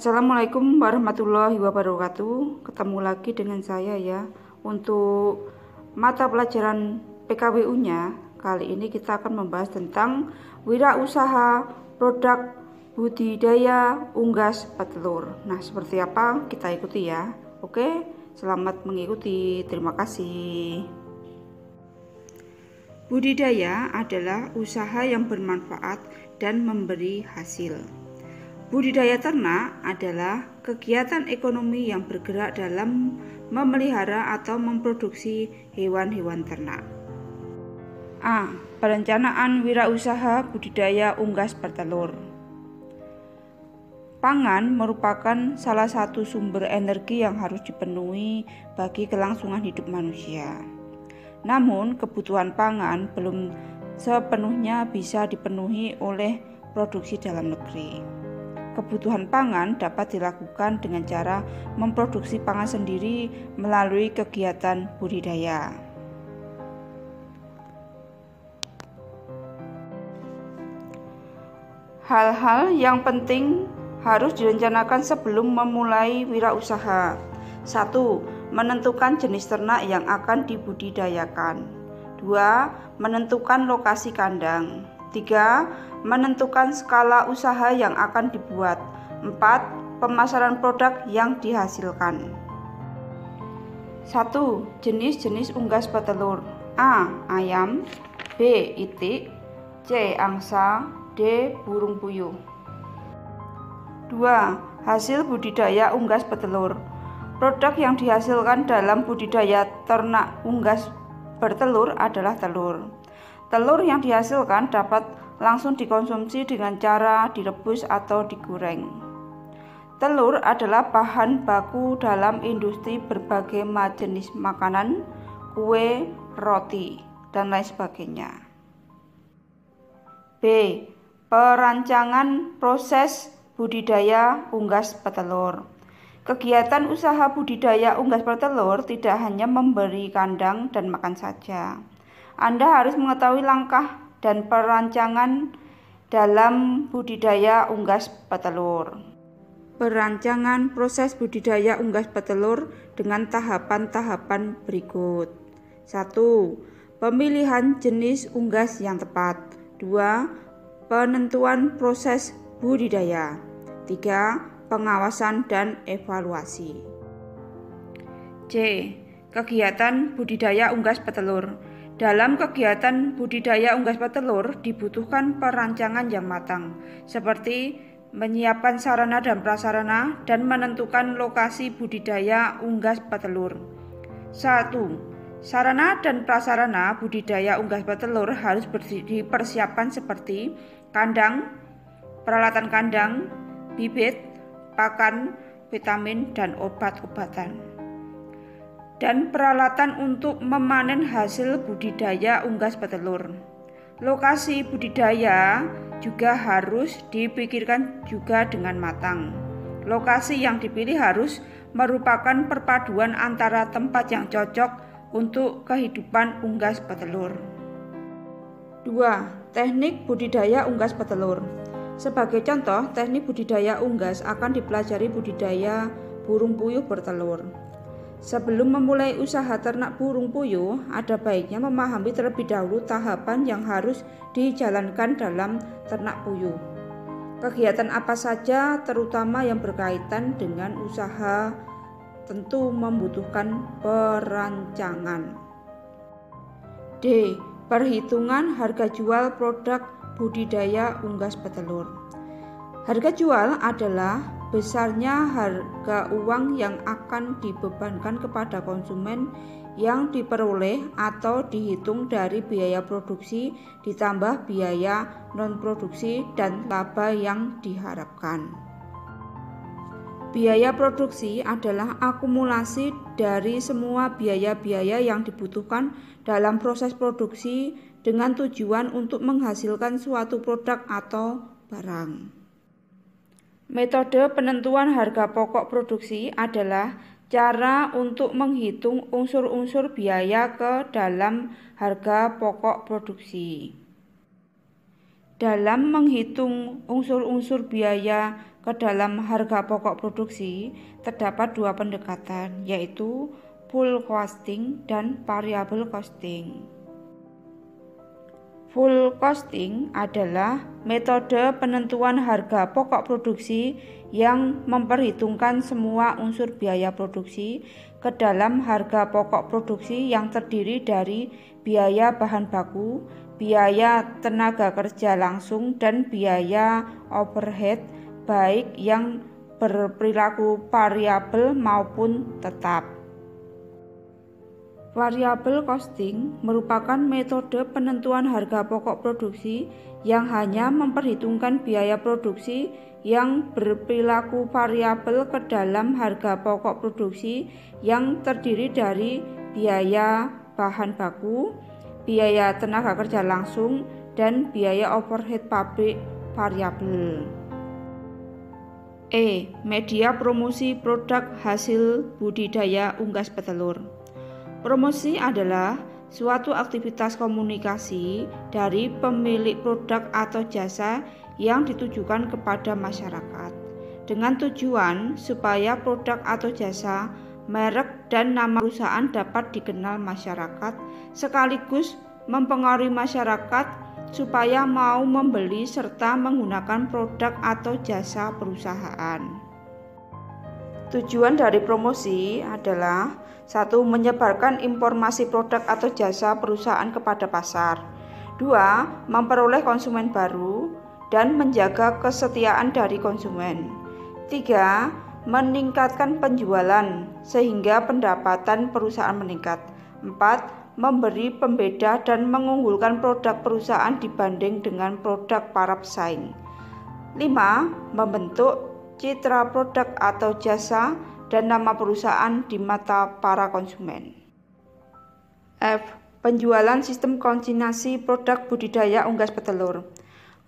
Assalamualaikum warahmatullahi wabarakatuh. Ketemu lagi dengan saya ya. Untuk mata pelajaran PKWU-nya, kali ini kita akan membahas tentang wirausaha produk budidaya unggas petelur. Nah, seperti apa? Kita ikuti ya. Oke, selamat mengikuti. Terima kasih. Budidaya adalah usaha yang bermanfaat dan memberi hasil. Budidaya ternak adalah kegiatan ekonomi yang bergerak dalam memelihara atau memproduksi hewan-hewan ternak. A. Perencanaan wirausaha budidaya unggas petelur. Pangan merupakan salah satu sumber energi yang harus dipenuhi bagi kelangsungan hidup manusia. Namun, kebutuhan pangan belum sepenuhnya bisa dipenuhi oleh produksi dalam negeri. Kebutuhan pangan dapat dilakukan dengan cara memproduksi pangan sendiri melalui kegiatan budidaya. Hal-hal yang penting harus direncanakan sebelum memulai wirausaha. 1. Menentukan jenis ternak yang akan dibudidayakan. 2. Menentukan lokasi kandang. 3. Menentukan skala usaha yang akan dibuat. 4. Pemasaran produk yang dihasilkan. 1. Jenis-jenis unggas petelur. A. Ayam. B. Itik. C. Angsa. D. Burung puyuh. 2. Hasil budidaya unggas petelur. Produk yang dihasilkan dalam budidaya ternak unggas bertelur adalah telur. Telur yang dihasilkan dapat langsung dikonsumsi dengan cara direbus atau digoreng. Telur adalah bahan baku dalam industri berbagai jenis makanan, kue, roti, dan lain sebagainya. B. Perancangan proses budidaya unggas petelur. Kegiatan usaha budidaya unggas petelur tidak hanya memberi kandang dan makan saja. Anda harus mengetahui langkah dan perancangan dalam budidaya unggas petelur. Perancangan proses budidaya unggas petelur dengan tahapan-tahapan berikut. 1. Pemilihan jenis unggas yang tepat. 2. Penentuan proses budidaya. 3. Pengawasan dan evaluasi. C. Kegiatan budidaya unggas petelur. Dalam kegiatan budidaya unggas petelur dibutuhkan perancangan yang matang, seperti menyiapkan sarana dan prasarana dan menentukan lokasi budidaya unggas petelur. 1. Sarana dan prasarana budidaya unggas petelur harus dipersiapkan seperti kandang, peralatan kandang, bibit, pakan, vitamin, dan obat-obatan, dan peralatan untuk memanen hasil budidaya unggas petelur. Lokasi budidaya juga harus dipikirkan juga dengan matang. Lokasi yang dipilih harus merupakan perpaduan antara tempat yang cocok untuk kehidupan unggas petelur. 2. Teknik budidaya unggas petelur. Sebagai contoh, teknik budidaya unggas akan dipelajari budidaya burung puyuh bertelur. Sebelum memulai usaha ternak burung puyuh, ada baiknya memahami terlebih dahulu tahapan yang harus dijalankan dalam ternak puyuh. Kegiatan apa saja, terutama yang berkaitan dengan usaha, tentu membutuhkan perancangan. D. Perhitungan harga jual produk budidaya unggas petelur. Harga jual adalah besarnya harga uang yang akan dibebankan kepada konsumen yang diperoleh atau dihitung dari biaya produksi ditambah biaya non-produksi dan laba yang diharapkan. Biaya produksi adalah akumulasi dari semua biaya-biaya yang dibutuhkan dalam proses produksi dengan tujuan untuk menghasilkan suatu produk atau barang. Metode penentuan harga pokok produksi adalah cara untuk menghitung unsur-unsur biaya ke dalam harga pokok produksi. Dalam menghitung unsur-unsur biaya ke dalam harga pokok produksi terdapat dua pendekatan, yaitu full costing dan variable costing. Full costing adalah metode penentuan harga pokok produksi yang memperhitungkan semua unsur biaya produksi ke dalam harga pokok produksi yang terdiri dari biaya bahan baku, biaya tenaga kerja langsung, dan biaya overhead baik yang berperilaku variabel maupun tetap. Variable costing merupakan metode penentuan harga pokok produksi yang hanya memperhitungkan biaya produksi yang berperilaku variabel ke dalam harga pokok produksi yang terdiri dari biaya bahan baku, biaya tenaga kerja langsung, dan biaya overhead pabrik variabel. Media promosi produk hasil budidaya unggas petelur. Promosi adalah suatu aktivitas komunikasi dari pemilik produk atau jasa yang ditujukan kepada masyarakat dengan tujuan supaya produk atau jasa, merek, dan nama perusahaan dapat dikenal masyarakat sekaligus mempengaruhi masyarakat supaya mau membeli serta menggunakan produk atau jasa perusahaan. Tujuan dari promosi adalah 1. Menyebarkan informasi produk atau jasa perusahaan kepada pasar. 2. Memperoleh konsumen baru dan menjaga kesetiaan dari konsumen. 3. Meningkatkan penjualan sehingga pendapatan perusahaan meningkat. 4. Memberi pembeda dan mengunggulkan produk perusahaan dibanding dengan produk para pesaing. 5. Membentuk citra produk atau jasa dan nama perusahaan di mata para konsumen. Penjualan sistem konsignasi produk budidaya unggas petelur.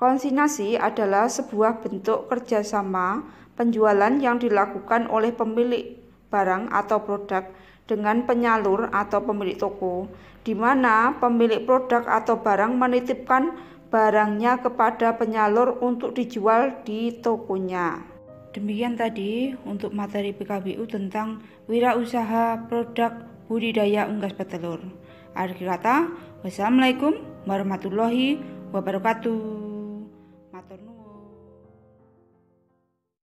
Konsignasi adalah sebuah bentuk kerjasama penjualan yang dilakukan oleh pemilik barang atau produk dengan penyalur atau pemilik toko, di mana pemilik produk atau barang menitipkan barangnya kepada penyalur untuk dijual di tokonya. Demikian tadi untuk materi PKBU tentang wirausaha produk budidaya unggas petelur. Akhir kata, wassalamualaikum warahmatullahi wabarakatuh.